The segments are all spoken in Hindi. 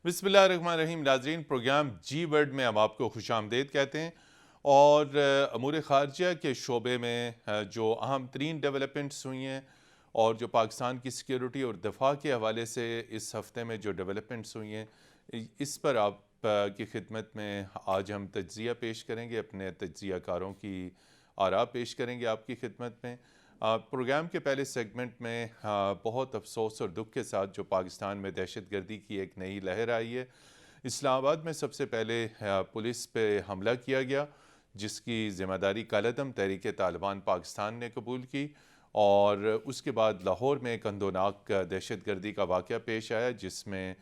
बिस्मिल्लाहिर्रहमानिर्रहीम। नाज़रीन, प्रोग्राम जी वर्ड में हम आपको खुशामदीद कहते हैं। और अमूर ख़ारजा के शोबे में जो अहम तरीन डेवलपमेंट्स हुई हैं और जो पाकिस्तान की सिक्योरिटी और दफ़ा के हवाले से इस हफ़्ते में जो डेवलपमेंट्स हुई हैं, इस पर आप की खिदमत में आज हम तज्ज़िया पेश करेंगे। अपने तज्ज़िया कारों की आरा पेश करेंगे आपकी खिदमत में। प्रोग्राम के पहले सेगमेंट में बहुत अफसोस और दुख के साथ जो पाकिस्तान में दहशतगर्दी की एक नई लहर आई है। इस्लामाबाद में सबसे पहले पुलिस पे हमला किया गया, जिसकी ज़िम्मेदारी कालअदम तहरीक तालिबान पाकिस्तान ने कबूल की। और उसके बाद लाहौर में एक अंदोनाक दहशतगर्दी का वाक़या पेश आया, जिसमें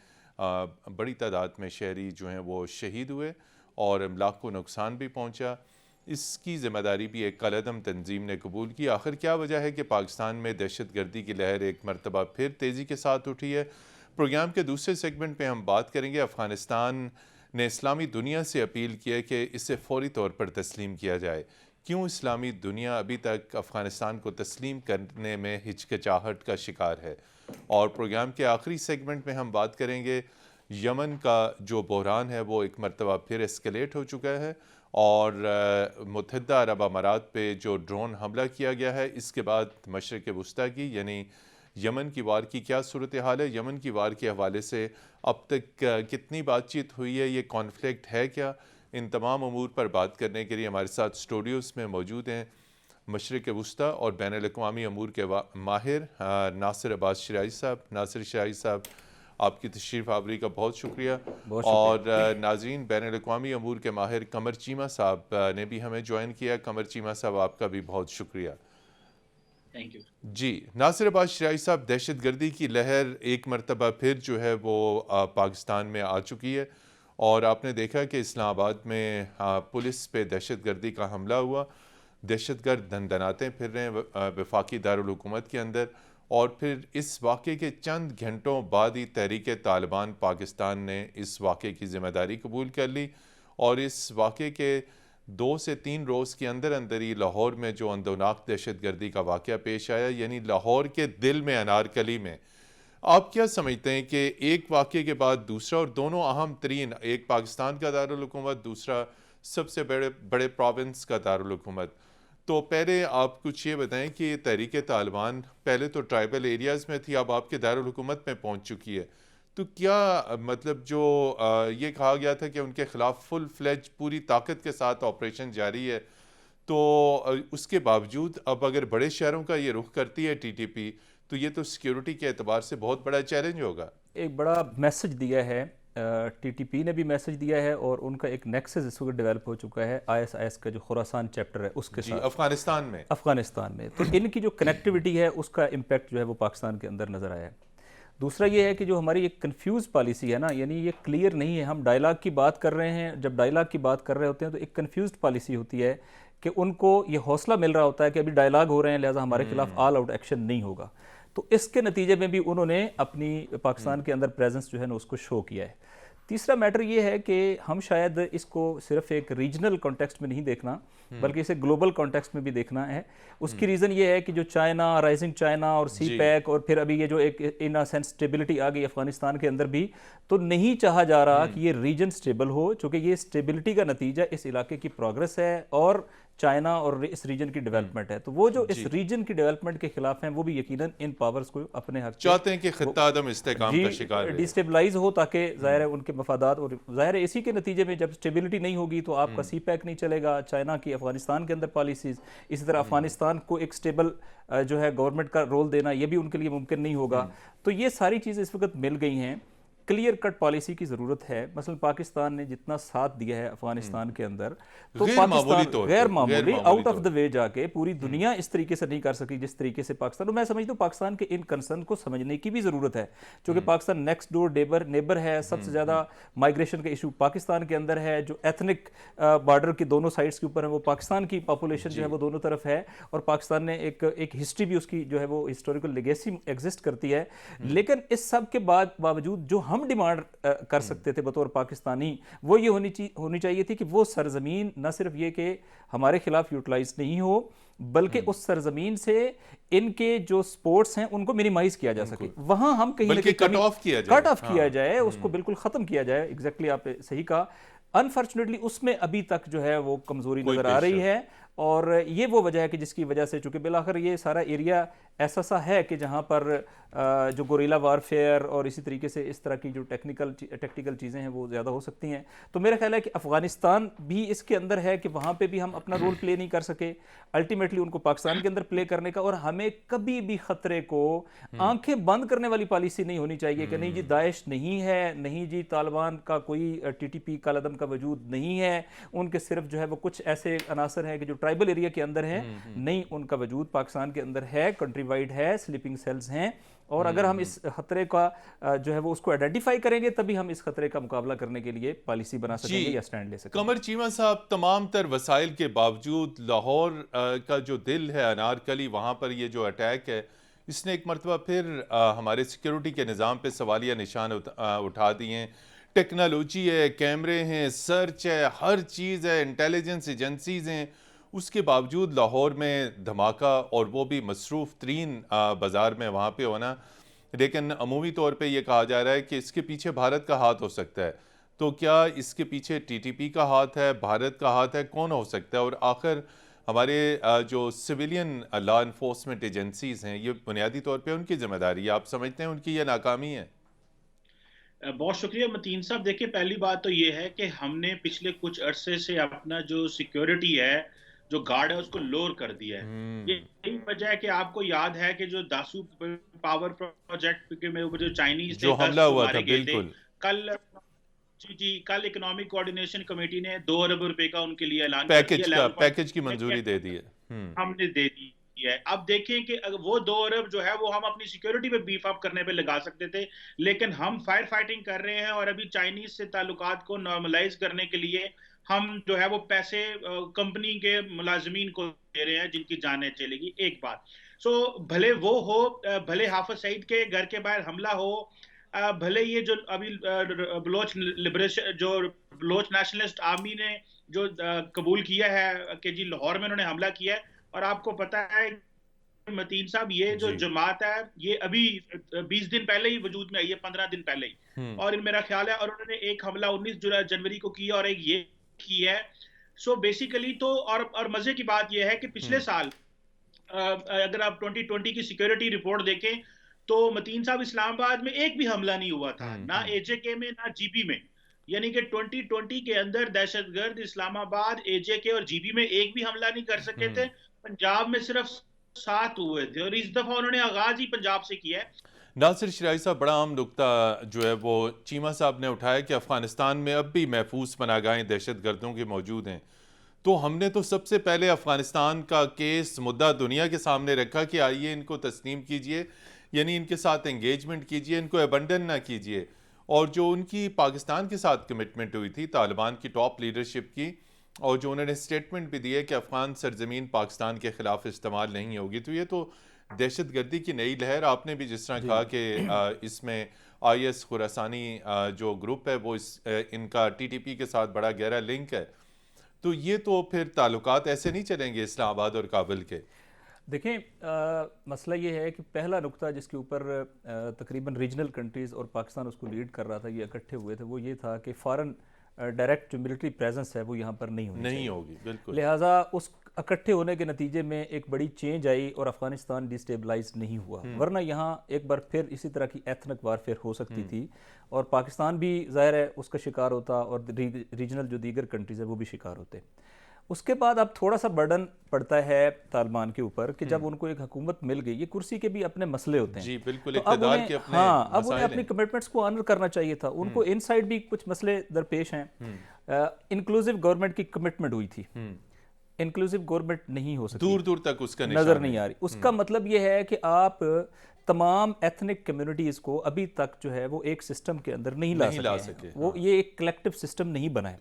बड़ी तादाद में शहरी जो हैं वो शहीद हुए और अमलाक को नुकसान भी पहुँचा। इसकी ज़िम्मेदारी भी एक कालअदम तंजीम ने कबूल की। आखिर क्या वजह है कि पाकिस्तान में दहशतगर्दी की लहर एक मरतबा फिर तेज़ी के साथ उठी है? प्रोग्राम के दूसरे सेगमेंट में हम बात करेंगे। अफ़गानिस्तान ने इस्लामी दुनिया से अपील की है कि इसे फ़ौरी तौर पर तस्लीम किया जाए। क्यों इस्लामी दुनिया अभी तक अफ़गानिस्तान को तस्लीम करने में हिचकिचाहट का शिकार है? और प्रोग्राम के आखिरी सेगमेंट में हम बात करेंगे यमन का जो बहरान है वो एक मरतबा फिर एस्केलेट हो चुका है। और मुत्तहिदा अरब अमारात पे जो ड्रोन हमला किया गया है, इसके बाद मशरिक़ वस्ता की यानी यमन की वार की क्या सूरत हाल है? यमन की वार के हवाले से अब तक कितनी बातचीत हुई है? ये कॉन्फ्लिक्ट है क्या? इन तमाम अमूर पर बात करने के लिए हमारे साथ स्टूडियोज़ में मौजूद हैं मशरिक़ वस्ता और बैनुल-अक़वामी अमूर के माहिर नासिर अब्बास शराई साहब। नासिर शराई साहब, आपकी तशरीफ़ आवरी का बहुत शुक्रिया। बहुत और शुक्रिया। नाज़रीन, बैनुल-अक़वामी अमूर के माहिर कमर चीमा साहब ने भी हमें ज्वाइन किया। कमर चीमा साहब, आपका भी बहुत शुक्रिया। Thank you. जी, नासिर अब्बास शराई साहब, दहशतगर्दी की लहर एक मरतबा फिर जो है वो पाकिस्तान में आ चुकी है। और आपने देखा कि इस्लामाबाद में पुलिस पे दहशतगर्दी का हमला हुआ। दहशतगर्द दंदनाते फिर रहे हैं वफाकी दारुल हुकूमत के अंदर। और फिर इस वाक़े के चंद घंटों बाद ही तहरीक तालिबान पाकिस्तान ने इस वाक़े की ज़िम्मेदारी कबूल कर ली। और इस वाक़े के 2 से 3 रोज़ के अंदर अंदर ही लाहौर में जो अंदोनाक दहशतगर्दी का वाक़या पेश आया, यानी लाहौर के दिल में अनारकली में, आप क्या समझते हैं कि एक वाक़े के बाद दूसरा, और दोनों अहम तरीन, एक पाकिस्तान का दारुल हुकूमत, दूसरा सबसे बड़े बड़े प्रोविंस का दारुल हुकूमत। तो पहले आप कुछ ये बताएं कि तहरीक तालिबान पहले तो ट्राइबल एरियाज़ में थी, अब आपके दारुल हुकूमत में पहुंच चुकी है। तो क्या मतलब जो ये कहा गया था कि उनके ख़िलाफ़ फुल फ्लेज पूरी ताकत के साथ ऑपरेशन जारी है, तो उसके बावजूद अब अगर बड़े शहरों का ये रुख करती है टीटीपी, तो ये तो सिक्योरिटी के एतबार से बहुत बड़ा चैलेंज होगा। एक बड़ा मैसेज दिया है, टीटीपी ने भी मैसेज दिया है और उनका एक नेक्सस इस वक्त डेवलप हो चुका है आईएसआईएस का जो खुरासान चैप्टर है उसके जी, साथ अफगानिस्तान में। तो इनकी जो कनेक्टिविटी है उसका इम्पैक्ट जो है वो पाकिस्तान के अंदर नज़र आया है। दूसरा ये है कि जो हमारी एक कन्फ्यूज़ पॉलिसी है ना, यानी ये क्लियर नहीं है। हम डायलॉग की बात कर रहे हैं, जब डायलॉग की बात कर रहे होते हैं तो एक कन्फ्यूज़ पॉलिसी होती है कि उनको ये हौसला मिल रहा होता है कि अभी डायलॉग हो रहे हैं, लिहाजा हमारे खिलाफ ऑल आउट एक्शन नहीं होगा। तो इसके नतीजे में भी उन्होंने अपनी पाकिस्तान के अंदर प्रेजेंस जो है ना उसको शो किया है। तीसरा मैटर ये है कि हम शायद इसको सिर्फ एक रीजनल कॉन्टेक्स्ट में नहीं देखना, बल्कि इसे ग्लोबल कॉन्टेक्स्ट में भी देखना है। उसकी रीज़न ये है कि जो चाइना, राइजिंग चाइना और सी पैक, और फिर अभी ये जो एक इन सेंस स्टेबिलिटी आ गई अफगानिस्तान के अंदर भी, तो नहीं चाहा जा रहा कि ये रीजन स्टेबल हो, चूँकि ये स्टेबिलिटी का नतीजा इस इलाके की प्रोग्रेस है और चाइना और इस रीजन की डेवलपमेंट है। तो वो जो इस रीजन की डेवलपमेंट के खिलाफ हैं वो भी यकीनन इन पावर्स को अपने हक चाहते हैं कि खित्ता आदम इस्तेहकाम का शिकार रहे, डिस्टेबलाइज हो, ताकि ज़ाहिर है उनके मफादात, और ज़ाहिर है इसी के नतीजे में जब स्टेबिलिटी नहीं होगी तो आपका सी पैक नहीं चलेगा, चाइना की अफगानिस्तान के अंदर पॉलिसीज़, इसी तरह अफगानिस्तान को एक स्टेबल जो है गवर्नमेंट का रोल देना ये भी उनके लिए मुमकिन नहीं होगा। तो ये सारी चीज़ें इस वक्त मिल गई हैं। क्लियर कट पॉलिसी की ज़रूरत है। मसलन पाकिस्तान ने जितना साथ दिया है अफगानिस्तान के अंदर, तो पाकिस्तान गैर मामूली आउट ऑफ द वे जाके पूरी दुनिया इस तरीके से नहीं कर सकी जिस तरीके से पाकिस्तान। तो मैं समझता हूँ पाकिस्तान के इन कंसर्न को समझने की भी ज़रूरत है, क्योंकि पाकिस्तान नेक्स्ट डोर नेबर है। सबसे ज़्यादा माइग्रेशन का इशू पाकिस्तान के अंदर है। जो एथनिक बॉर्डर के दोनों साइड्स के ऊपर है वो पाकिस्तान की पॉपुलेशन जो है वो दोनों तरफ है, और पाकिस्तान ने एक हिस्ट्री भी उसकी जो है वो हिस्टोरिकल लेगेसी एग्जिस्ट करती है। लेकिन इस सब के बावजूद जो हम डिमांड कर सकते थे बतौर पाकिस्तानी, वो ये होनी चाहिए थी कि वो सरजमीन न सिर्फ ये कि हमारे खिलाफ यूटिलाइज नहीं हो, बल्कि उस सरजमीन से इनके जो स्पोर्ट्स हैं उनको मिनिमाइज किया जा सके। वहां हम कहीं ना कहीं कट ऑफ किया जाए, उसको बिल्कुल खत्म किया जाए। एग्जैक्टली आपने सही कहा। अनफॉर्चुनेटली उसमें अभी तक जो है वो कमजोरी नजर आ रही है, और ये वो वजह है कि जिसकी वजह से, चूंकि बिलाखिर ये सारा एरिया ऐसा सा है कि जहाँ पर जो गोरिल्ला वारफेयर और इसी तरीके से इस तरह की जो टेक्निकल चीज़ें हैं वो ज़्यादा हो सकती हैं। तो मेरा ख्याल है कि अफ़गानिस्तान भी इसके अंदर है कि वहाँ पे भी हम अपना रोल प्ले नहीं कर सके, अल्टीमेटली उनको पाकिस्तान के अंदर प्ले करने का। और हमें कभी भी ख़तरे को आंखें बंद करने वाली पॉलिसी नहीं होनी चाहिए कि नहीं जी दाइश नहीं है, नहीं जी तालिबान का कोई TTP कालादम का वजूद नहीं है, उनके सिर्फ जो है वो कुछ ऐसे अनासर हैं कि जो ट्राइबल एरिया के अंदर हैं। नहीं, उनका वजूद पाकिस्तान के अंदर है, कंट्री वाइड है, स्लीपिंग सेल्स हैं। और अगर हम इस खतरे का जो है वो उसको आइडेंटिफाई करेंगे, तभी हम इस खतरे का मुकाबला करने के लिए पॉलिसी बना सकेंगे या स्टैंड ले सकेंगे। कमर चीमा साहब, तमाम तर वसाइल के बावजूद लाहौर का जो दिल है अनारकली, वहाँ पर ये जो अटैक है, इसने एक मरतबा फिर हमारे सिक्योरिटी के निज़ाम पे सवालिया निशान उठा दिए हैं। टेक्नोलॉजी है, कैमरे हैं, सर्च है, हर चीज़ है, इंटेलिजेंस एजेंसीज़ हैं, उसके बावजूद लाहौर में धमाका, और वो भी मसरूफ़ तरीन बाज़ार में वहाँ पे होना। लेकिन अमूमी तौर पे ये कहा जा रहा है कि इसके पीछे भारत का हाथ हो सकता है। तो क्या इसके पीछे TTP का हाथ है, भारत का हाथ है, कौन हो सकता है? और आखिर हमारे जो सिविलियन लॉ इन्फोर्समेंट एजेंसीज़ हैं, ये बुनियादी तौर पे उनकी जिम्मेदारी है, आप समझते हैं उनकी ये नाकामी है? बहुत शुक्रिया मतीन साहब। देखिए, पहली बात तो ये है कि हमने पिछले कुछ अरसे से अपना जो सिक्योरिटी है, जो गार्ड है, उसको लोअर कर दिया है। यही वजह है कि आपको याद है कि जो दासू पावर प्रोजेक्ट में जो चाइनीज जो हमला हुआ था, बिल्कुल कल, जी कल इकोनॉमिक कोऑर्डिनेशन कमेटी ने 2 अरब रुपए का उनके लिए ऐलान कर दिया, पैकेज की मंजूरी दे दी है। हमने दे दी है। अब देखें कि वो 2 अरब जो है वो हम अपनी सिक्योरिटी पे बीफ अप करने पे लगा सकते थे, लेकिन हम फायर फाइटिंग कर रहे हैं और अभी चाइनीज से ताल्लुकात को नॉर्मलाइज करने के लिए हम जो है वो पैसे कंपनी के मुलाजमीन को दे रहे हैं जिनकी जानें चलेगी। एक बात, भले वो हो, भले हाफिज सईद के घर के बाहर हमला हो, भले ये जो अभी बलोच लिबरेशन, जो बलोच नेशनलिस्ट आर्मी ने जो कबूल किया है कि जी लाहौर में उन्होंने हमला किया है। और आपको पता है मतीन साहब, ये जो जमात है ये अभी 20 दिन पहले ही वजूद में आई है, 15 दिन पहले ही, और मेरा ख्याल है, और उन्होंने एक हमला 19 जनवरी को किया और एक ये किया है। बेसिकली तो और मजे की बात ये है कि पिछले साल अगर आप 2020 की सिक्योरिटी रिपोर्ट देखें तो मतीन साहब इस्लामाबाद में एक भी हमला नहीं हुआ था, ना AJK में ना GB में। यानी कि 2020 के अंदर दहशतगर्द इस्लामाबाद, AJK और GB में एक भी हमला नहीं कर सके थे। पंजाब में सिर्फ 7 हुए थे, और इस दफा उन्होंने आगाज ही पंजाब से किया है। नासिर शराई साहब, बड़ा अहम नुकता जो है वो चीमा साहब ने उठाया कि अफगानिस्तान में अब भी महफूज पनाहगाहें दहशतगर्दों की मौजूद हैं। तो हमने तो सबसे पहले अफगानिस्तान का केस मुद्दा दुनिया के सामने रखा कि आइए इनको तस्लीम कीजिए, यानी इनके साथ एंगेजमेंट कीजिए, इनको अबंडन ना कीजिए। और जो उनकी पाकिस्तान के साथ कमिटमेंट हुई थी तालिबान की टॉप लीडरशिप की, और जो उन्होंने स्टेटमेंट भी दी है कि अफगान सरजमीन पाकिस्तान के खिलाफ इस्तेमाल नहीं होगी, तो ये तो दहशतगर्दी की नई लहर। आपने भी जिस तरह कहा कि इसमें IS खुरासानी जो ग्रुप है वो इनका TTP के साथ बड़ा गहरा लिंक है, तो ये तो फिर ताल्लुकात ऐसे नहीं चलेंगे इस्लामाबाद और काबुल के। देखें, मसला ये है कि पहला नुक्ता जिसके ऊपर तकरीबन रीजनल कंट्रीज़ और पाकिस्तान उसको लीड कर रहा था, ये इकट्ठे हुए थे, वो ये था कि फ़ॉरेन डायरेक्ट जो मिलिट्री प्रेजेंस है वो यहाँ पर नहीं होगी, बिल्कुल। लिहाजा उस इकट्ठे होने के नतीजे में एक बड़ी चेंज आई और अफगानिस्तान डिस्टेबलाइज नहीं हुआ। वरना यहाँ एक बार फिर इसी तरह की एथनिक वारफेयर हो सकती थी और पाकिस्तान भी ज़ाहिर है उसका शिकार होता और रीजनल जो दीगर कंट्रीज़ है वो भी शिकार होते। उसके बाद अब थोड़ा सा बर्डन पड़ता है तालिबान के ऊपर कि जब उनको एक हुकूमत मिल गई, ये कुर्सी के भी अपने मसले होते हैं। जी बिल्कुल, तो अब उन्हें अपनी कमिटमेंट्स को ऑनर करना चाहिए था। उनको इनसाइड भी कुछ मसले दरपेश हैं। इंक्लूसिव गवर्नमेंट की कमिटमेंट हुई थी, इंक्लूसिव गवर्नमेंट नहीं हो सकती, दूर दूर तक उसका नजर नहीं आ रही। उसका मतलब ये है कि आप तमाम एथनिक कम्युनिटीज को अभी तक जो है वो एक सिस्टम के अंदर नहीं ला सके। वो ये एक कलेक्टिव सिस्टम नहीं बनाए।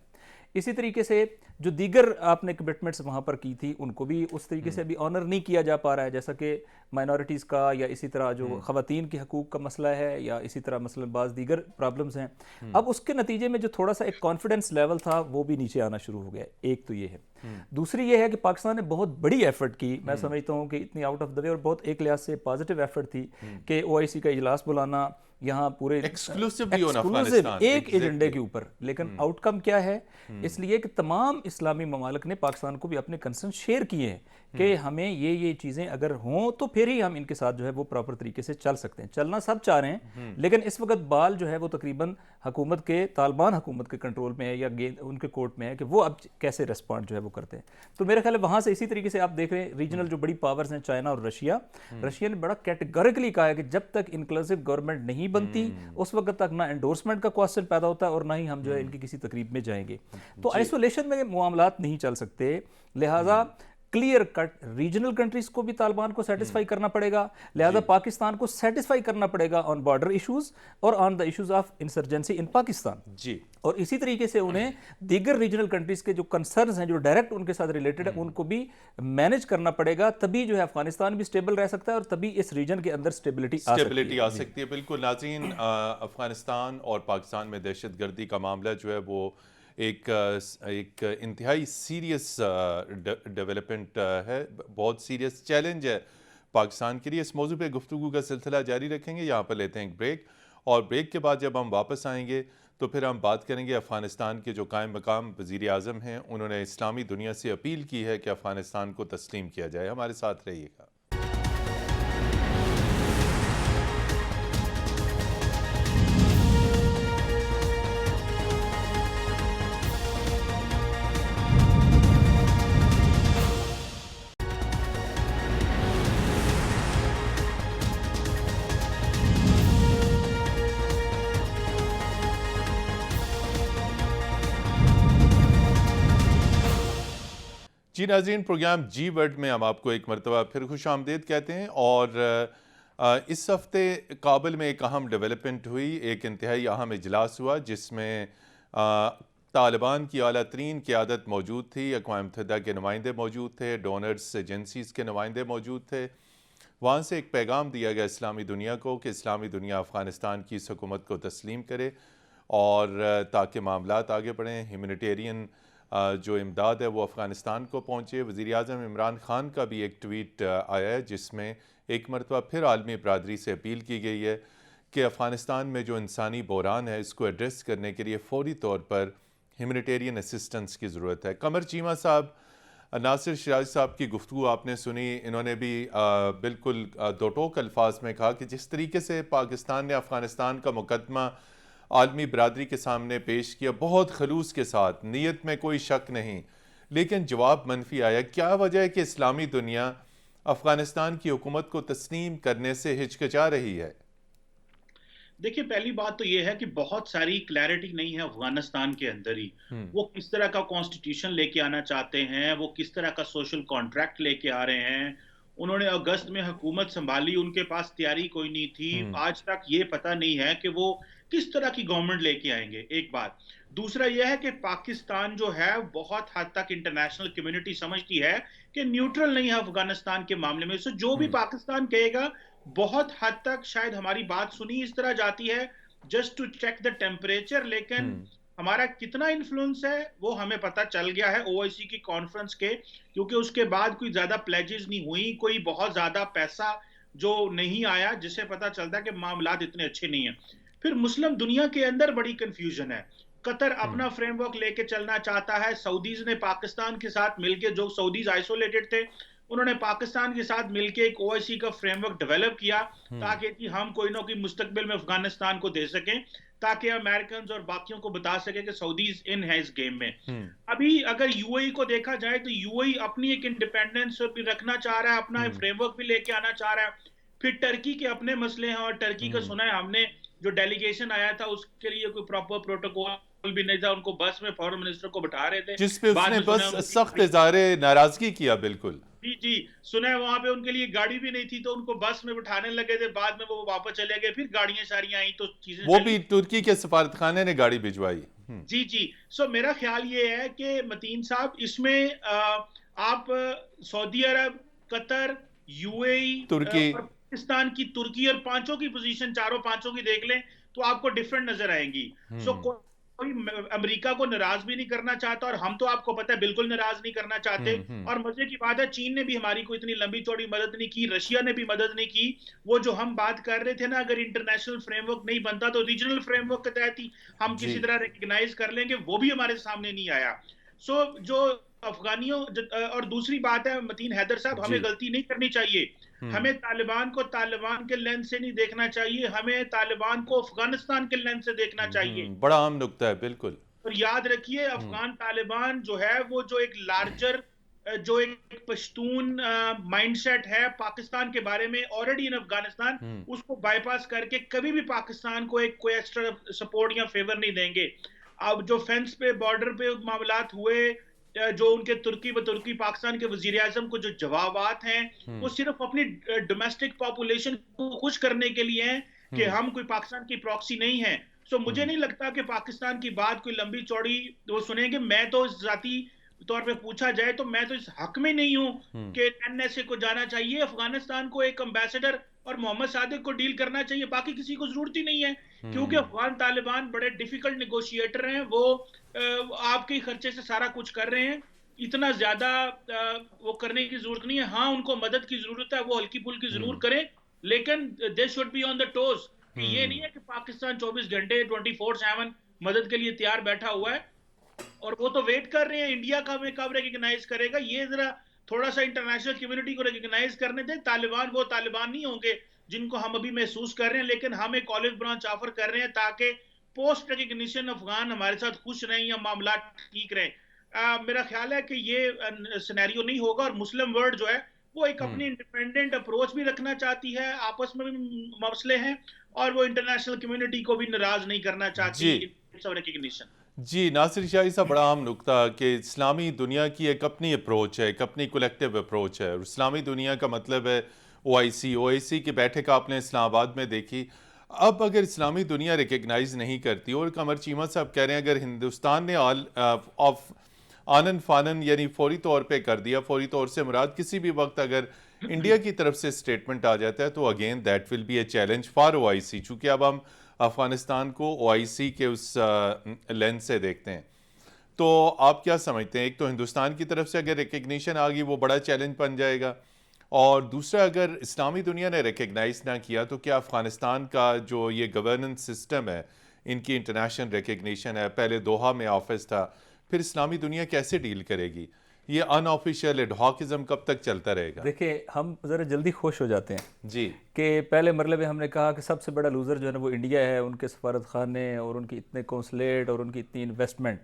इसी तरीके से जो दीगर आपने कमिटमेंट्स वहाँ पर की थी उनको भी उस तरीके से अभी ऑनर नहीं किया जा पा रहा है, जैसा कि माइनॉरिटीज़ का या इसी तरह जो ख़वातीन के हकूक़ का मसला है या इसी तरह मसलन बाज़ दीगर प्रॉब्लम्स हैं। अब उसके नतीजे में जो थोड़ा सा एक कॉन्फिडेंस लेवल था वो भी नीचे आना शुरू हो गया। एक तो ये है। दूसरी ये है कि पाकिस्तान ने बहुत बड़ी एफर्ट की, मैं समझता हूँ कि इतनी आउट ऑफ द वे और बहुत एक लिहाज से पॉजिटिव एफर्ट थी कि OIC का इजलास बुलाना, यहाँ पूरे एक्सक्लूसिव एक एजेंडे के ऊपर, लेकिन आउटकम क्या है? इसलिए कि तमाम इस्लामी ममालिक ने पाकिस्तान को भी अपने कंसर्न शेयर किए हैं कि हमें ये चीज़ें अगर हों तो फिर ही हम इनके साथ जो है वो प्रॉपर तरीके से चल सकते हैं। चलना सब चाह रहे हैं, लेकिन इस वक्त बाल जो है वो तकरीबन हुकूमत के, तालिबान हुकूमत के कंट्रोल में है या उनके कोर्ट में है कि वो अब कैसे रिस्पॉन्ड जो है वो करते हैं। तो मेरे ख्याल है वहाँ से इसी तरीके से आप देख रहे हैं रीजनल जो बड़ी पावर्स हैं, चाइना और रशिया ने बड़ा कैटेगोरिकली कहा है कि जब तक इंक्लूसिव गवर्नमेंट नहीं बनती उस वक्त तक ना एंडोर्समेंट का क्वेश्चन पैदा होता है और ना ही हम जो है इनकी किसी तकरीब में जाएंगे। तो आइसोलेशन में मामलात नहीं चल सकते, लिहाजा क्लियर कट रीजनल कंट्रीज को भी तालिबान को सेटिस्फाई करना पड़ेगा, लिहाजा पाकिस्तान को सेटिस्फाई करना पड़ेगा ऑन बॉर्डर इश्यूज और on the issues of insurgency in Pakistan ji. और इसी तरीके से उन्हें दीगर रीजनल कंट्रीज के जो कंसर्न्स हैं जो डायरेक्ट उनके साथ रिलेटेड है उनको भी मैनेज करना पड़ेगा, तभी जो है अफगानिस्तान भी स्टेबल रह सकता है और तभी इस रीजन के अंदर स्टेबिलिटी आ सकती है। बिल्कुल नाज़रीन, अफगानिस्तान और पाकिस्तान में दहशतगर्दी का मामला जो है वो एक इंतहाई सीरियस डेवलपमेंट है, बहुत सीरियस चैलेंज है पाकिस्तान के लिए। इस मौजू पे गुफ्तगू का सिलसिला जारी रखेंगे। यहाँ पर लेते हैं एक ब्रेक, और ब्रेक के बाद जब हम वापस आएंगे तो फिर हम बात करेंगे अफ़गानिस्तान के जो कायम मकाम वज़ीर आज़म हैं, उन्होंने इस्लामी दुनिया से अपील की है कि अफ़गानिस्तान को तस्लीम किया जाए। हमारे साथ रहिएगा। जी नाज़रीन, प्रोग्राम जी वर्ल्ड में हम आपको एक मरतबा फिर खुश आमदीद कहते हैं। और इस हफ्ते काबुल में एक अहम डेवलपमेंट हुई, एक इंतहाई अहम इजलास हुआ जिसमें तालिबान की आला तरीन क़यादत मौजूद थी, अक़वाम मुत्तहिदा के नुमाइंदे मौजूद थे, डोनर्स एजेंसीज़ के नुमाइंदे मौजूद थे। वहाँ से एक पैगाम दिया गया इस्लामी दुनिया को कि इस्लामी दुनिया अफ़गानिस्तान की इस हुकूमत को तस्लीम करे और ताकि मामलात आगे बढ़ें, ह्यूमैनिटेरियन जो इमदाद है वो अफ़गानिस्तान को पहुँचे। वज़ीर आज़म इमरान ख़ान का भी एक ट्वीट आया है जिसमें एक मरतबा फिर आलमी बरादरी से अपील की गई है कि अफ़गानिस्तान में जो इंसानी बहरान है इसको एड्रेस करने के लिए फ़ौरी तौर पर ह्यूमैनिटेरियन असिस्टेंस की ज़रूरत है। कमर चीमा साहब, नासिर शिराज साहब की गुफ्तगू आपने सुनी, इन्होंने भी बिल्कुल दो टोक अल्फाज में कहा कि जिस तरीके से पाकिस्तान ने अफ़गानिस्तान का मुकदमा आलमी बरादरी के सामने पेश किया बहुत खलूस के साथ, नीयत में कोई शक नहीं, लेकिन जवाब मनफी आया। क्या वजह है कि इस्लामी दुनिया अफ़गानिस्तान की हुकूमत को तस्लीम करने से हिचकिचा रही है? देखिए, पहली बात तो ये है कि बहुत सारी क्लैरिटी नहीं है अफगानिस्तान के अंदर ही। वो किस तरह का कॉन्स्टिट्यूशन लेके आना चाहते हैं, वो किस तरह का सोशल कॉन्ट्रैक्ट लेके आ रहे हैं। उन्होंने अगस्त में हुकूमत संभाली, उनके पास तैयारी कोई नहीं थी। आज तक ये पता नहीं है कि वो किस तरह की गवर्नमेंट लेके आएंगे, एक बात। दूसरा यह है कि पाकिस्तान जो है बहुत हद तक इंटरनेशनल कम्युनिटी समझती है कि न्यूट्रल नहीं है अफगानिस्तान के मामले में। सो जो भी पाकिस्तान कहेगा बहुत हद तक शायद हमारी बात सुनी इस तरह जाती है just to check the temperature, लेकिन हमारा कितना इन्फ्लुएंस है वो हमें पता चल गया है ओआईसी की कॉन्फ्रेंस के, क्योंकि उसके बाद कोई ज्यादा प्लेजेस नहीं हुई, कोई बहुत ज्यादा पैसा जो नहीं आया, जिससे पता चलता है कि मामलात इतने अच्छे नहीं है। फिर मुस्लिम दुनिया के अंदर बड़ी कंफ्यूजन है। कतर अपना फ्रेमवर्क लेके चलना चाहता है। सऊदीज ने पाकिस्तान के साथ मिलके, जो सऊदीज आइसोलेटेड थे, उन्होंने पाकिस्तान के साथ मिलके एक ओआईसी का फ्रेमवर्क डेवलप किया ताकि कि हम कोई ना कोई मुस्तकबिल में अफगानिस्तान को दे सकें, ताकि अमेरिकन और बाकियों को बता सके कि सऊदीज इन है इस गेम में। अभी अगर यूएई को देखा जाए तो यूएई अपनी एक इंडिपेंडेंस भी रखना चाह रहा है, अपना फ्रेमवर्क भी लेके आना चाह रहा है। फिर टर्की के अपने मसले हैं, और टर्की का सुना है हमने, जो डेलीगेशन आया था उसके लिए कोई प्रॉपर प्रोटोकॉल भी नहीं था, उनको बस में फॉरेन मिनिस्टर को बैठा रहे थे, जिस पे उसने बस सख्त इज़हारे नाराजगी किया। बिल्कुल जी, सुना है वहां पे उनके लिए गाड़ी भी नहीं थी तो उनको बस में बिठाने लगे थे, बाद में वो वापस चले गए, फिर गाड़ियां सारियां आई तो चीजें वो भी तुर्की के सफारतखाने ने गाड़ी भिजवाई। जी जी। मेरा ख्याल ये है कि मतीन साहब, इसमें आप सऊदी अरब, कतर, यूएई तुर्की। और पाकिस्तान की, तुर्की और पांचों की पोजीशन, चारों पांचों की देख लें तो आपको डिफरेंट नजर आएंगी। कोई अमेरिका को नाराज भी नहीं करना चाहता, और हम तो आपको पता है बिल्कुल नाराज नहीं करना चाहते। और मजे की बात है, चीन ने भी हमारी को इतनी लंबी चौड़ी मदद नहीं की, रशिया ने भी मदद नहीं की। वो जो हम बात कर रहे थे ना, अगर इंटरनेशनल फ्रेमवर्क नहीं बनता तो रीजनल फ्रेमवर्क के तहत ही हम जी। किसी तरह रिकग्नाइज कर लेंगे, वो भी हमारे सामने नहीं आया। जो अफगानियों, और दूसरी बात है मतीन हैदर साहब, जी। हमें गलती नहीं करनी चाहिए। हमें तालिबान को तालिबान के लेंस से नहीं देखना चाहिए, हमें तालिबान को अफगानिस्तान के लेंस से देखना चाहिए। बड़ा अहम नुक्ता है, बिल्कुल। और याद रखिए, अफगान तालिबान जो है, वो जो एक लार्जर, जो एक पश्तून माइंडसेट है पाकिस्तान के बारे में ऑलरेडी इन अफगानिस्तान, उसको बाईपास करके कभी भी पाकिस्तान को एक कोई एक्स्ट्रा सपोर्ट या फेवर नहीं देंगे। अब जो फेंस पे, बॉर्डर पे मामलात हुए, जो उनके तुर्की पाकिस्तान के वजीर आजम को जो जवाबात हैं, वो सिर्फ अपनी डोमेस्टिक पॉपुलेशन को खुश करने के लिए हैं कि हम कोई पाकिस्तान की प्रॉक्सी नहीं है। मुझे नहीं लगता कि पाकिस्तान की बात कोई लंबी चौड़ी वो सुनेंगे। मैं तो जाती तौर पे पूछा जाए तो मैं तो इस हक में नहीं हूं कि एनएसए को जाना चाहिए। अफगानिस्तान को एक एम्बेसडर और मोहम्मद सादिक को डील करना चाहिए, बाकी किसी को जरूरत ही नहीं है। क्योंकि अफगान तालिबान बड़े डिफिकल्ट नेगोशिएटर हैं, वो आपके खर्चे से सारा कुछ कर रहे हैं। इतना ज्यादा वो करने की जरूरत नहीं है। हाँ, उनको मदद की जरूरत है, वो हल्की फुल्की जरूर करें, लेकिन they should be on the toes. ये नहीं है कि पाकिस्तान 24 घंटे 24/7 मदद के लिए तैयार बैठा हुआ है, और वो तो वेट कर रहे हैं इंडिया का हमें कब रिकग्नाइज करेगा। ये जरा थोड़ा सा इंटरनेशनल कम्युनिटी को रिकग्नाइज करने दें। तालिबान वो तालिबान नहीं होंगे जिनको हम अभी महसूस कर रहे हैं, लेकिन हम एक ऑलिव ब्रांच ऑफर कर रहे हैं ताकि पोस्ट रिकग्निशन अफगान हमारे साथ खुश रहें या मामला ठीक रहे। मेरा ख्याल है कि ये सिनेरियो नहीं होगा, और मुस्लिम वर्ल्ड जो है वो एक अपनी इंडिपेंडेंट अप्रोच भी रखना चाहती है, आपस में भी मसले हैं, और वो इंटरनेशनल कम्युनिटी को भी नाराज नहीं करना चाहती रिकग्निशन। जी, नासिर शाही साहब, बड़ा अहम नुक्ता कि इस्लामी दुनिया की एक अपनी अप्रोच है, एक अपनी कलेक्टिव अप्रोच है। और इस्लामी दुनिया का मतलब है ओआईसी की बैठक आपने इस्लामाबाद में देखी। अब अगर इस्लामी दुनिया रिकग्नाइज नहीं करती, और कमर चीमा साहब कह रहे हैं अगर हिंदुस्तान ने आनन फानन यानी फौरी तौर पे कर दिया, फौरी तौर से मुराद किसी भी वक्त अगर इंडिया की तरफ से स्टेटमेंट आ जाता है, तो again that will be a challenge for OIC. चूँकि अब हम अफ़गानिस्तान को ओआईसी के उस लेंस से देखते हैं, तो आप क्या समझते हैं? एक तो हिंदुस्तान की तरफ से अगर रिकग्निशन आ गई, वो बड़ा चैलेंज बन जाएगा, और दूसरा अगर इस्लामी दुनिया ने रिकग्नाइज ना किया, तो क्या अफ़गानिस्तान का जो ये गवर्नेंस सिस्टम है, इनकी इंटरनेशनल रिकग्निशन है, पहले दोहा में ऑफिस था, फिर इस्लामी दुनिया कैसे डील करेगी? ये अनऑफिशियल एडहॉकिज्म कब तक चलता रहेगा? देखिए, हम ज़रा जल्दी खुश हो जाते हैं जी कि पहले मरले में हमने कहा कि सबसे बड़ा लूज़र जो है ना वो इंडिया है, उनके सफारत खाने और उनकी इतने कौंसलेट और उनकी इतनी इन्वेस्टमेंट,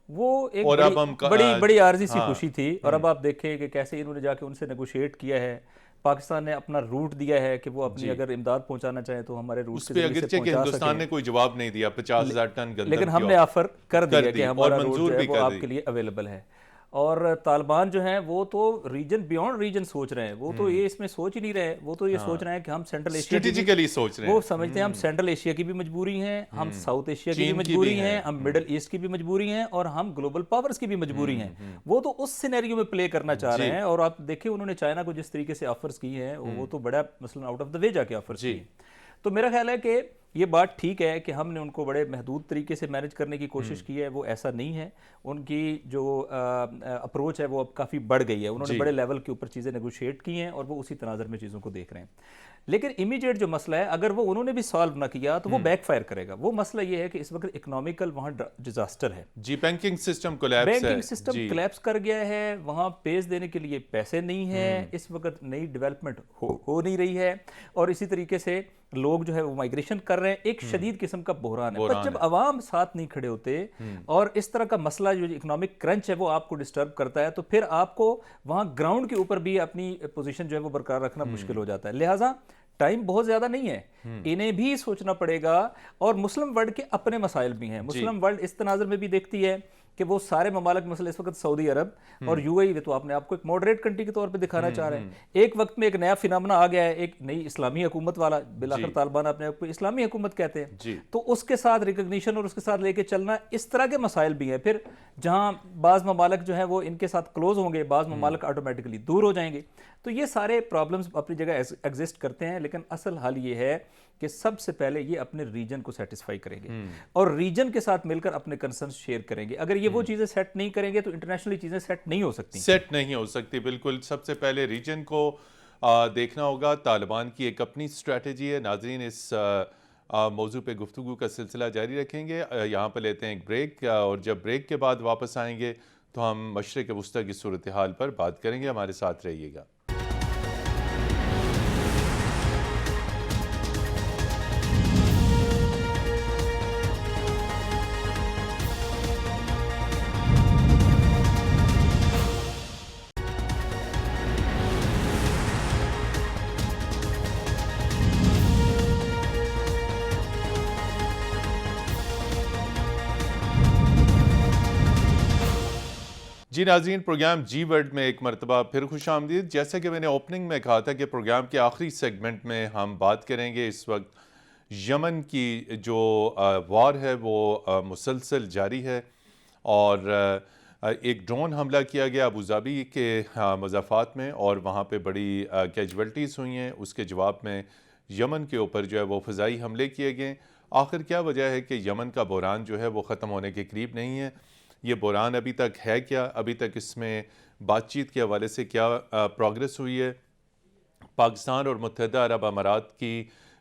वो एक और बड़ी अब हम बड़ी आर्जी सी हाँ, खुशी थी। और अब आप देखें कि कैसे इन्होंने जाके उनसे नेगोशिएट किया है। पाकिस्तान ने अपना रूट दिया है कि वो अपनी अगर इमदाद पहुंचाना चाहे तो हमारे रूट उस पे अगरचे कि हिंदुस्तान ने कोई जवाब नहीं दिया, 50,000 टन गंदम, लेकिन हमने ऑफर कर दिया कि हमारा रूट जो है वो कर आपके लिए अवेलेबल है। और तालिबान जो हैं वो तो रीजन बियॉन्ड रीजन सोच रहे हैं, वो तो ये इसमें सोच ही नहीं रहे। वो तो ये सोच रहे हैं कि हम सेंट्रल एशिया स्ट्रेटेजिकली सोच रहे हैं। वो समझते हैं हम सेंट्रल एशिया की भी मजबूरी है, हम साउथ एशिया की भी मजबूरी है, हम मिडल ईस्ट की भी मजबूरी है, और हम ग्लोबल पावर्स की भी मजबूरी है। वो तो उस सिनेरियो में प्ले करना चाह रहे हैं। और आप देखिए उन्होंने चाइना को जिस तरीके से ऑफर्स की हैं, वो तो बड़ा मसलन आउट ऑफ द वे जाके ऑफर्स की। तो मेरा ख्याल है कि ये बात ठीक है कि हमने उनको बड़े महदूद तरीके से मैनेज करने की कोशिश की है, वो ऐसा नहीं है। उनकी जो अप्रोच है वो अब काफ़ी बढ़ गई है, उन्होंने बड़े लेवल के ऊपर चीज़ें नेगोशिएट की हैं और वो उसी तनाज़र में चीज़ों को देख रहे हैं। लेकिन इमीडिएट जो मसला है, अगर वो उन्होंने भी सॉल्व ना किया तो वो बैकफायर करेगा। वो मसला ये है कि इस वक्त इकोनॉमिकल वहाँ डिजास्टर है जी, बैंकिंग सिस्टम कोलैप्स कर गया है, वहाँ पेश देने के लिए पैसे नहीं है, इस वक्त नई डेवलपमेंट हो नहीं रही है, और इसी तरीके से लोग जो है वो माइग्रेशन कर रहे हैं। एक शदीद किस्म का बहरान है। पर जब अवाम साथ नहीं खड़े होते और इस तरह का मसला जो इकोनॉमिक क्रंच है वो आपको डिस्टर्ब करता है, तो फिर आपको वहाँ ग्राउंड के ऊपर भी अपनी पोजीशन जो है वो बरकरार रखना मुश्किल हो जाता है। लिहाजा टाइम बहुत ज्यादा नहीं है, इन्हें भी सोचना पड़ेगा। और मुस्लिम वर्ल्ड के अपने मसाइल भी हैं। मुस्लिम वर्ल्ड इस तनाज़र में भी देखती है कि वो सारे ममालिक मसले इस वक्त सऊदी अरब और यूएई तो आपने आपको एक मॉडरेट कंट्री के तौर पे दिखाना चाह रहे हैं। एक वक्त में एक नया फिनोमेना आ गया है, एक नई इस्लामी हुकूमत वाला, बिलाखिर तालिबान अपने आप को इस्लामी हुकूमत कहते हैं, तो उसके साथ रिकग्निशन और उसके साथ लेके चलना, इस तरह के मसाइल भी हैं। फिर जहां बाज़ ममालिक जो है वो इनके साथ क्लोज होंगे, बाज़ ममालिक ऑटोमेटिकली दूर हो जाएंगे। तो ये सारे प्रॉब्लम्स अपनी जगह एग्जिस्ट करते हैं, लेकिन असल हल ये है कि सबसे पहले ये अपने रीजन को सेटिस्फाई करेंगे और रीजन के साथ मिलकर अपने कंसर्न शेयर करेंगे। अगर ये वो चीज़ें सेट नहीं करेंगे तो इंटरनेशनली चीज़ें सेट नहीं हो सकती, सेट नहीं हो सकती। बिल्कुल, सबसे पहले रीजन को देखना होगा। तालिबान की एक अपनी स्ट्रेटजी है। नाजरीन, इस मौजू पे गुफ्तगू का सिलसिला जारी रखेंगे। यहाँ पर लेते हैं एक ब्रेक, और जब ब्रेक के बाद वापस आएंगे तो हम मशरिक़ वस्ती की सूरत हाल पर बात करेंगे। हमारे साथ रहिएगा। जी नाज़रीन, प्रोग्राम जी वर्ल्ड में एक मरतबा फिर खुश आमदीद। जैसा कि मैंने ओपनिंग में कहा था कि प्रोग्राम के आखिरी सेगमेंट में हम बात करेंगे इस वक्त यमन की जो वार है वो मुसलसल जारी है, और एक ड्रोन हमला किया गया अबू धाबी के मज़ाफ़ात में, और वहाँ पे बड़ी कैजुअल्टीज़ हुई हैं। उसके जवाब में यमन के ऊपर जो है वो फ़ज़ाई हमले किए गए। आखिर क्या वजह है कि यमन का बहरान जो है वो ख़त्म होने के करीब नहीं है? ये बहरान अभी तक है क्या? अभी तक इसमें बातचीत के हवाले से क्या प्रोग्रेस हुई है? पाकिस्तान और मुत्तहिदा अरब अमारात की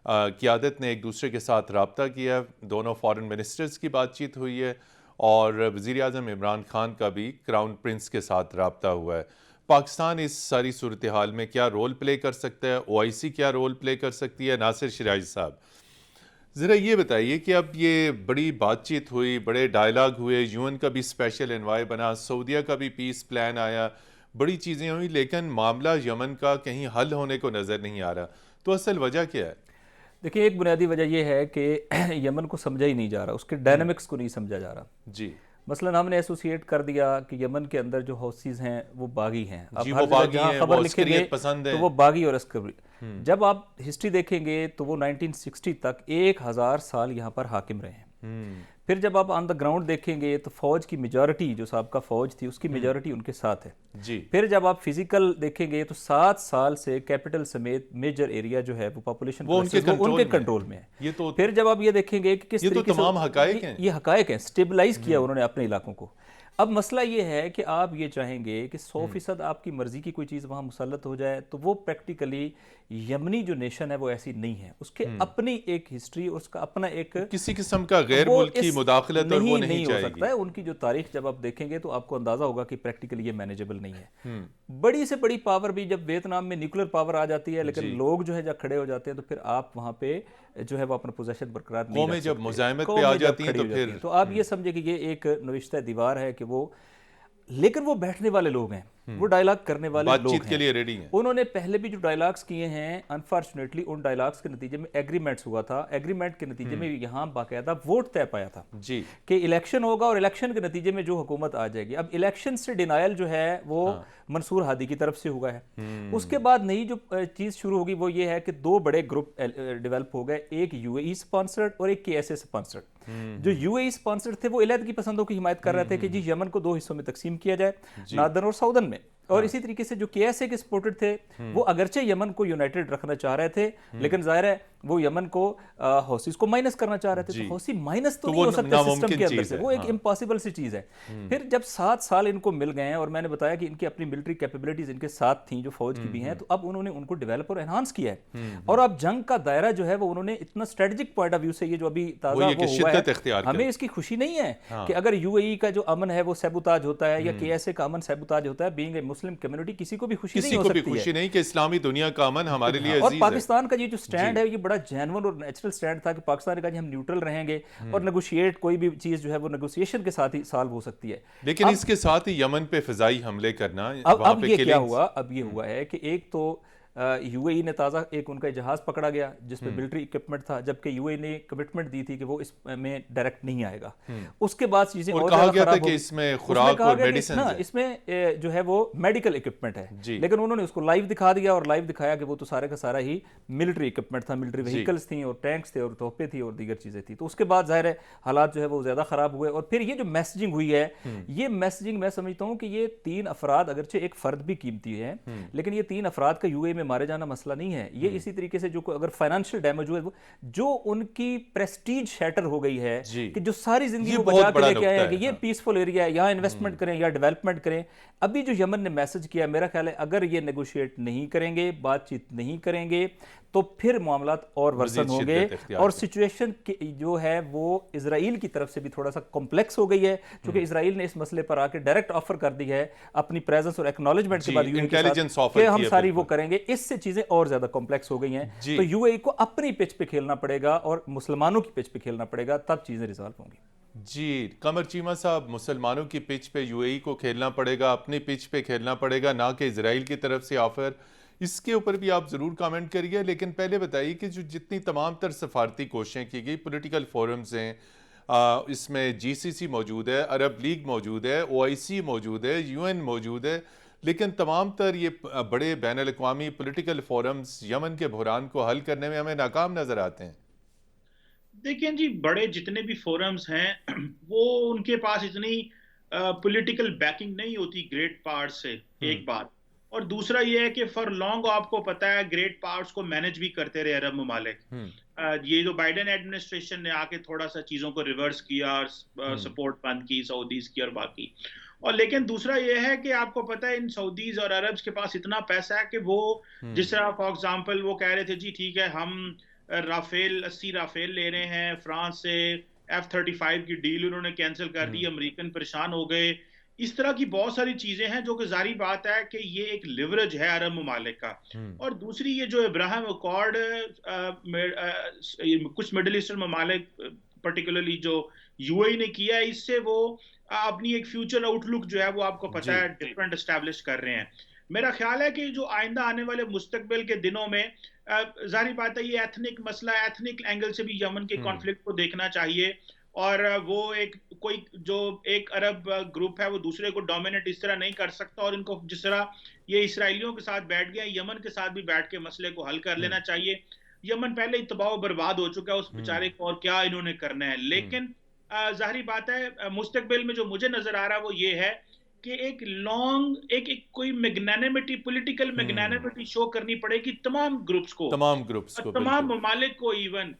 क़ियादत ने एक दूसरे के साथ रब्ता किया, दोनों फॉरेन मिनिस्टर्स की बातचीत हुई है, और वज़ीर आज़म इमरान खान का भी क्राउन प्रिंस के साथ रब्ता हुआ है। पाकिस्तान इस सारी सूरत हाल में क्या रोल प्ले कर सकता है? OIC क्या रोल प्ले कर सकती है? नासिर शिराजी साहब, ज़रा ये बताइए कि अब ये बड़ी बातचीत हुई, बड़े डायलॉग हुए, UN का भी स्पेशल एनवाय बना, सऊदीया का भी पीस प्लान आया, बड़ी चीज़ें हुई, लेकिन मामला यमन का कहीं हल होने को नज़र नहीं आ रहा। तो असल वजह क्या है? देखिए, एक बुनियादी वजह यह है कि यमन को समझा ही नहीं जा रहा, उसके डायनामिक्स को नहीं समझा जा रहा। जी, मसलन हमने एसोसिएट कर दिया कि यमन के अंदर जो हौसीज हैं वो बागी हैं। अब जी, हर वो बागी जगह हैं, खबर वो लिखेंगे अस्करियत पसंद तो हैं। वो बागी और अस्करी। जब आप हिस्ट्री देखेंगे तो वो 1960 तक 1000 साल यहाँ पर हाकिम रहे हैं। फिर जब आप ऑन द ग्राउंड देखेंगे तो फौज की मेजॉरिटी, जो साबका फौज थी उसकी मेजॉरिटी उनके साथ है। जी, फिर जब आप फिजिकल देखेंगे तो 7 साल से कैपिटल समेत मेजर एरिया जो है वो पॉपुलेशन वो उनके कंट्रोल में है। ये तो फिर जब आप ये देखेंगे कि किस तरीके से तमाम हकायक हैं। ये हकायक हैं, स्टेबलाइज किया उन्होंने अपने इलाकों को। अब मसला ये है कि आप ये चाहेंगे कि 100% आपकी मर्जी की कोई चीज़ वहाँ मुसल्लत हो जाए, तो वो प्रैक्टिकली यमनी जो नेशन है वो ऐसी नहीं है। उसके अपनी एक हिस्ट्री, उसका अपना एक किसी किस्म का गैर मुल्की मुदाखलत और वो नहीं हो सकता है। उनकी जो तारीख जब आप देखेंगे तो आपको अंदाजा होगा कि प्रैक्टिकली ये मैनेजेबल नहीं है। बड़ी से बड़ी पावर भी जब वियतनाम में न्यूक्लियर पावर आ जाती है, लेकिन लोग जो है जब खड़े हो जाते हैं तो फिर आप वहाँ पे जो है वो अपना पोजेशन बरकरार नहीं रख सकते। जब मुजाहिमत पे आ जाती हैं तो फिर तो आप ये समझे कि ये एक नविश्ता दीवार है कि वो, लेकिन वो बैठने वाले लोग हैं, वो डायलॉग करने वाले लोग बातचीत हैं, के लिए रेडी हैं। उन्होंने पहले भी जो डायलॉग्स किए हैं, अनफॉर्चुनेटली उन डायलॉग्स के नतीजे में एग्रीमेंट्स हुआ था। एग्रीमेंट के नतीजे में यहाँ बाकायदा वोट तय पाया था जी, कि इलेक्शन होगा और इलेक्शन के नतीजे में जो हुकूमत आ जाएगी। अब इलेक्शन से डिनायल जो है वो मंसूर हादी की तरफ से हुआ है। उसके बाद नई जो चीज़ शुरू होगी वो ये है कि 2 बड़े ग्रुप डेवलप हो गए, एक UAE स्पॉन्सर्ड और एक KSA स्पॉन्सर्ड। जो UAE स्पॉन्सर्ड थे वो इलाद की पसंदों की हिमायत कर रहे थे कि जी यमन को 2 हिस्सों में तकसीम किया जाए, नार्दर्न और साउदर्न में। और इसी तरीके से जो KSA के सपोर्टेड थे वो अगरचे यमन को यूनाइटेड रखना चाह रहे थे, लेकिन जाहिर है वो यमन को हौसीज को माइनस करना चाह रहे थे। तो हौसी माइनस तो नहीं हो सकते सिस्टम के अंदर से, वो एक इम्पॉसिबल सी चीज़ है। फिर जब 7 साल इनको मिल गए हैं और मैंने बताया कि इनकी अपनी मिलिट्री कैपेबिलिटीज इनके साथ थी जो फौज की भी हैं, तो अब उन्होंने उनको डेवलप और एनहांस किया है। और अब जंग का दायरा जो है वो उन्होंने इतना स्ट्रेटेजिक पॉइंट ऑफ व्यू से, ये जो अभी ताज़ा वो हुआ है, हमें इसकी खुशी नहीं है कि अगर UAE का जो अमन है वो सैबुताज होता है या KSA का अमन सैबुताज होता है। बीइंग ए मुस्लिम कम्युनिटी किसी को भी खुशी नहीं हो सकती है। नहीं कि इस्लामी दुनिया का अमन हमारे लिए और पाकिस्तान का ये जो स्टैंड है ये बड़ा जेन्युइन और नेचुरल स्टैंड था कि पाकिस्तान ने कहा जी हम न्यूट्रल रहेंगे और नेगोशिएट, कोई भी चीज जो है वो नेगोशिएशन के साथ ही सॉल्व हो सकती है। लेकिन इसके साथ ही यमन पे फिजाई हमले करना, अब ये क्या हुआ? अब ये हुआ है कि एक तो यूएई ने ताज़ा एक उनका जहाज़ पकड़ा गया जिसमें मिलिट्री इक्विपमेंट था, जबकि यूएई ने कमिटमेंट दी थी कि वो इसमें डायरेक्ट नहीं आएगा। उसके बाद चीज़ें और कहा गया था खराब कि हो इसमें खुराक और मेडिसिन है, इसमें जो है वो मेडिकल इक्विपमेंट है, लेकिन उन्होंने उसको लाइव दिखा दिया और लाइव दिखाया कि वो तो सारे का सारा ही मिलिट्री इक्विपमेंट था, मिलिट्री व्हीकल्स थी और टैंक्स थे और तोहफे थी और दीगर चीज़ें थी। तो उसके बाद जाहिर है हालात जो है वो ज़्यादा ख़राब हुए। और फिर ये जो मैसेजिंग हुई है, ये मैसेजिंग मैं समझता हूँ कि ये 3 अफराद, अगरचे एक फ़र्द भी कीमती है, लेकिन ये 3 अफराद का यूएई में मारे जाना मसला नहीं है। ये इसी तरीके से जो अगर फाइनेंशियल डैमेज हुए, जो उनकी प्रेस्टीज शैटर हो गई है कि जो सारी जिंदगी वो बचा के लेके आए हैं कि ये पीसफुल एरिया है, यहाँ इन्वेस्टमेंट करें या डेवलपमेंट करें। अभी जो यमन ने मैसेज किया, मेरा ख्याल है अगर ये नेगोशिएट नहीं करेंगे, बातचीत नहीं करेंगे, तो फिर मामलात और वर्सन होंगे और सिचुएशन जो है वो इजराइल की तरफ से भी थोड़ा सा कॉम्प्लेक्स हो गई है, क्योंकि इजराइल ने इस मसले पर आके डायरेक्ट ऑफर कर दी है अपनी प्रेजेंस और एक्नॉलेजमेंट के बाद यूएई के साथ कि हम सारी वो करेंगे। इससे चीजें और ज्यादा कॉम्प्लेक्स हो गई हैं, तो यूएई को अपनी पिच पे खेलना पड़ेगा और मुसलमानों की पिच पे खेलना पड़ेगा, तब चीजें रिजॉल्व होंगी। जी कमर चीमा साहब, मुसलमानों की पिच पे यूएई को खेलना पड़ेगा, अपनी पिच पे खेलना पड़ेगा, ना कि इजराइल की तरफ से ऑफर। इसके ऊपर भी आप ज़रूर कमेंट करिए, लेकिन पहले बताइए कि जो जितनी तमाम तर सफारती कोशिशें की गई, पॉलिटिकल फोरम्स हैं, इसमें जीसीसी मौजूद है, अरब लीग मौजूद है, ओआईसी मौजूद है, यूएन मौजूद है, लेकिन तमाम तर ये बड़े बैन अल-अक़वामी पॉलिटिकल फोरम्स यमन के बहरान को हल करने में हमें नाकाम नज़र आते हैं। देखिए जी, बड़े जितने भी फोरम्स हैं वो उनके पास इतनी पॉलिटिकल बैकिंग नहीं होती ग्रेट पार्ट से, एक बात। और दूसरा ये है कि फॉर लॉन्ग आपको पता है ग्रेट पावर्स को मैनेज भी करते रहे अरब ममालिक। ये जो बाइडेन एडमिनिस्ट्रेशन ने आके थोड़ा सा चीजों को रिवर्स किया और सपोर्ट बंद की सऊदीज की और बाकी। और लेकिन दूसरा ये है कि आपको पता है इन सऊदीज और अरब्स के पास इतना पैसा है कि वो जिस तरह फॉर एग्जांपल वो कह रहे थे जी ठीक है हम राफेल 80 राफेल ले रहे हैं फ्रांस से, F-35 की डील उन्होंने कैंसिल कर दी, अमेरिकन परेशान हो गए। इस तरह की बहुत सारी चीजें हैं जो कि जारी बात है कि ये एक लिवरेज है अरब ममालिक का। और दूसरी ये जो इब्राहिम अकॉर्ड कुछ मिडिल ईस्टर्न ममालिक पर्टिकुलरली जो यूएई ने किया है, इससे वो अपनी एक फ्यूचर आउटलुक जो है वो आपको पता है डिफरेंट एस्टैब्लिश कर रहे हैं। मेरा ख्याल है कि जो आइंदा आने वाले मुस्तकबिल के दिनों में जाहिर बात है ये एथनिक मसला, एथनिक एंगल से भी यमन के कॉन्फ्लिक्ट को देखना चाहिए। और वो एक कोई जो एक अरब ग्रुप है वो दूसरे को डोमिनेट इस तरह नहीं कर सकता, और इनको जिस तरह ये इसराइलियों के साथ बैठ गए, यमन के साथ भी बैठ के मसले को हल कर लेना चाहिए। यमन पहले ही तबाह बर्बाद हो चुका है, उस बेचारे को और क्या इन्होंने करना है। लेकिन जाहिर बात है मुस्तकबिल में जो मुझे नजर आ रहा है वो ये है कि एक लॉन्ग एक कोई मैग्नानिमिटी, पॉलिटिकल मैग्नानिमिटी शो करनी पड़ेगी तमाम ग्रुप्स को, तमाम ममालिक को, even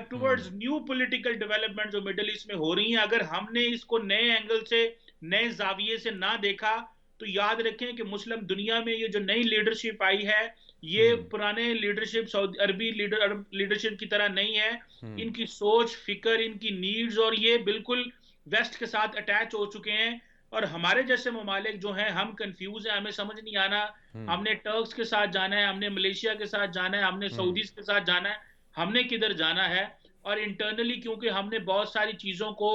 towards new political development जो मिडिल ईस्ट में हो रही है। अगर हमने इसको नए एंगल से, नए जाविये से ना देखा तो याद रखें कि मुस्लिम दुनिया में ये जो नई लीडरशिप आई है ये पुराने लीडरशिप सऊदी अरबी लीडरशिप की तरह नहीं है। इनकी सोच, फिक्र, इनकी नीड्स और ये बिल्कुल वेस्ट के साथ अटैच हो चुके हैं। और हमारे जैसे ममालिक जो हैं हम कंफ्यूज हैं, हमें समझ नहीं आना हमने टर्क्स के साथ जाना है, हमने मलेशिया के साथ जाना है, हमने सऊदीज के साथ जाना है, हमने किधर जाना है। और इंटरनली क्योंकि हमने बहुत सारी चीजों को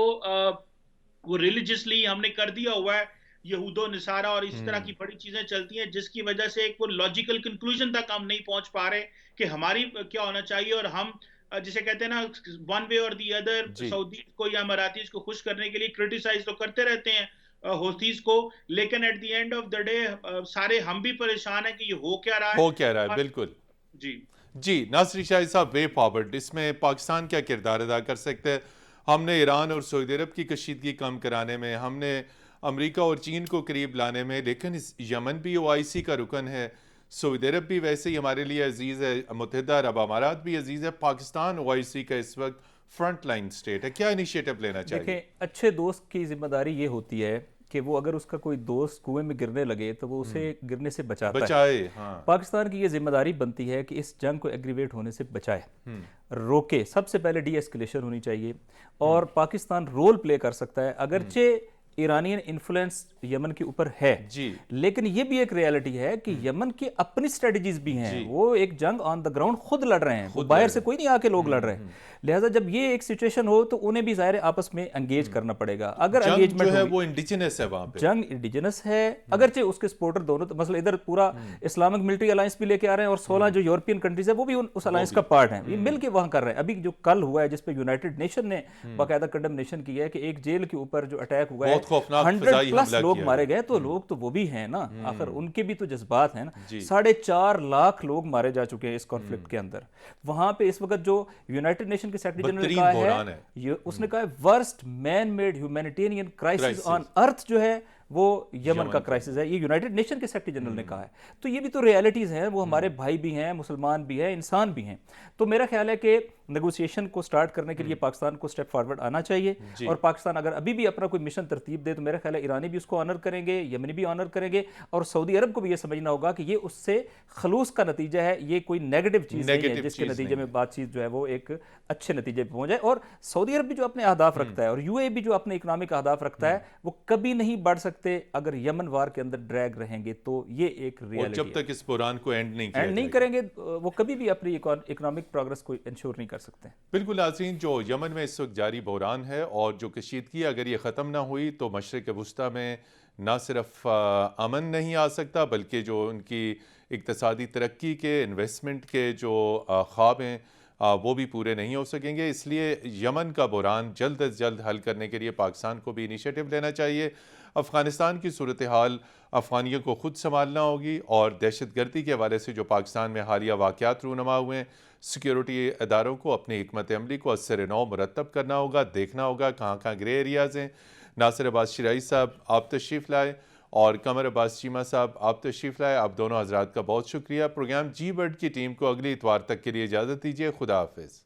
वो रिलीजियसली हमने कर दिया हुआ है, यहूदो निसारा और इस तरह की बड़ी चीजें चलती हैं, जिसकी वजह से एक वो लॉजिकल कंक्लूजन तक हम नहीं पहुंच पा रहे कि हमारी क्या होना चाहिए। और हम जिसे कहते हैं ना वन वे और दी अदर, सऊदी को या मराठीज को खुश करने के लिए क्रिटिसाइज तो करते रहते हैं होतीज को, लेकिन at the end of the day सारे हम भी परेशान हैं कि ये हो क्या रहा है। बिल्कुल जी नासिर शाही साहब, वे फॉरवर्ड इसमें पाकिस्तान क्या किरदार अदा कर सकते हैं? हमने ईरान और सऊदी अरब की कशीदगी कम कराने में, हमने अमेरिका और चीन को करीब लाने में, लेकिन इस यमन भी ओआईसी का रुकन है, सऊदी अरब भी वैसे ही हमारे लिए अजीज़ है, मुत्तहिदा अरब अमारात भी अजीज़ है, पाकिस्तान ओआईसी का इस वक्त फ्रंट लाइन स्टेट है। क्या इनिशिएटिव लेना चाहिए? देखिए, अच्छे दोस्त की जिम्मेदारी ये होती है कि वो अगर उसका कोई दोस्त कुएं में गिरने लगे तो वो उसे गिरने से बचाए। हाँ। पाकिस्तान की ये जिम्मेदारी बनती है कि इस जंग को एग्रीवेट होने से बचाए, रोके। सबसे पहले डी एस्केलेशन होनी चाहिए और पाकिस्तान रोल प्ले कर सकता है। अगरचे ईरानियन इन्फ्लुएंस यमन के ऊपर है जी। लेकिन ये भी एक रियलिटी है कि यमन की अपनी स्ट्रेटजीज भी हैं। वो एक जंग ऑन द ग्राउंड खुद लड़ रहे हैं, वो बाहर से कोई नहीं आके लोग लड़ रहे हैं। लिहाजा जब ये एक सिचुएशन हो तो उन्हें भी ज़ाहिर आपस में एंगेज करना पड़ेगा। अगर एंगेजमेंट है वो इंडिजिनस है, वहां पे जंग इंडिजिनस है, अगरचे उसके सपोर्टर दोनों, तो मसला इधर पूरा इस्लामिक मिलिट्री अलायंस भी लेके आ रहे हैं और 16 जो यूरोपियन कंट्रीज है वो भी उस अलायंस का पार्ट है, ये मिलके वहां कर रहे हैं। अभी जो कल हुआ है जिसपे यूनाइटेड नेशन ने बाकायदा कंडेमनेशन की है कि एक जेल के ऊपर जो अटैक हुआ है 100+ लोग मारे गए, तो लोग तो वो भी हैं ना, आखिर उनके भी तो जज्बात हैं ना। 4.5 लाख लोग मारे जा चुके हैं इस कॉन्फ्लिक्ट के अंदर। वहां पे इस वक्त जो यूनाइटेड नेशन के सेक्रेटरी जनरल ने कहा है, उसने कहा है worst man made humanitarian crisis on earth जो है वो यमन का क्राइसिस है, ये यूनाइटेड नेशन के सेक्रेटरी जनरल ने कहा है। तो ये भी तो रियलिटीज हैं, वो हमारे भाई भी हैं, मुसलमान भी हैं, इंसान भी हैं। तो मेरा ख्याल है कि नेगोशिएशन को स्टार्ट करने के लिए पाकिस्तान को स्टेप फॉरवर्ड आना चाहिए और पाकिस्तान अगर अभी भी अपना कोई मिशन तरतीब दे तो मेरा ख्याल है ईरानी भी उसको ऑनर करेंगे, यमनी भी ऑनर करेंगे और सऊदी अरब को भी ये समझना होगा कि ये उससे खलूस का नतीजा है, ये कोई नेगेटिव चीज़ नहीं है जिसके नतीजे में बातचीत जो है वो एक अच्छे नतीजे पर पहुंच जाए। और सऊदी अरब भी जो अपने अहदाफ रखता है और यूएई भी जो अपने इकोनॉमिक अहदाफ रखता है वो कभी नहीं बढ़ सकते अगर यमन वार के अंदर ड्रैग रहेंगे। तो ये एक रियलिटी है, जब तक इस बुरान को एंड नहीं करेंगे वो कभी भी अपनी इकोनॉमिक प्रोग्रेस को इंश्योर नहीं कर सकते। बिल्कुल नाज़रीन, जो यमन में इस वक्त जारी बहरान है और जो कशीदगी अगर ये ख़त्म ना हुई तो मशरिक़ वुस्ता में ना सिर्फ अमन नहीं आ सकता बल्कि जो उनकी इक़्तिसादी तरक्की के, इन्वेस्टमेंट के जो ख्वाब हैं वो भी पूरे नहीं हो सकेंगे। इसलिए यमन का बहरान जल्द अज जल्द हल करने के लिए पाकिस्तान को भी इनिशिएटिव लेना चाहिए। अफ़गानिस्तान की सूरत हाल अफ़गानियों को ख़ुद संभालना होगी और दहशतगर्दी के हवाले से जो पाकिस्तान में हालिया वाक़यात रूनमा हुए हैं, सिक्योरिटी इदारों को अपनी हिकमत अमली को असर नौ मुरतब करना होगा, देखना होगा कहाँ कहाँ ग्रे एरियाज़ हैं। नासिर अब्बास शिराई साहब आप तशरीफ़ लाए और कमर अब्बास चीमा साहब आप तशरीफ़ लाए। आप दोनों हज़रात का बहुत शुक्रिया। प्रोग्राम जी वर्ल्ड की टीम को अगली इतवार तक के लिए इजाज़त दीजिए। खुदा हाफ़िज़।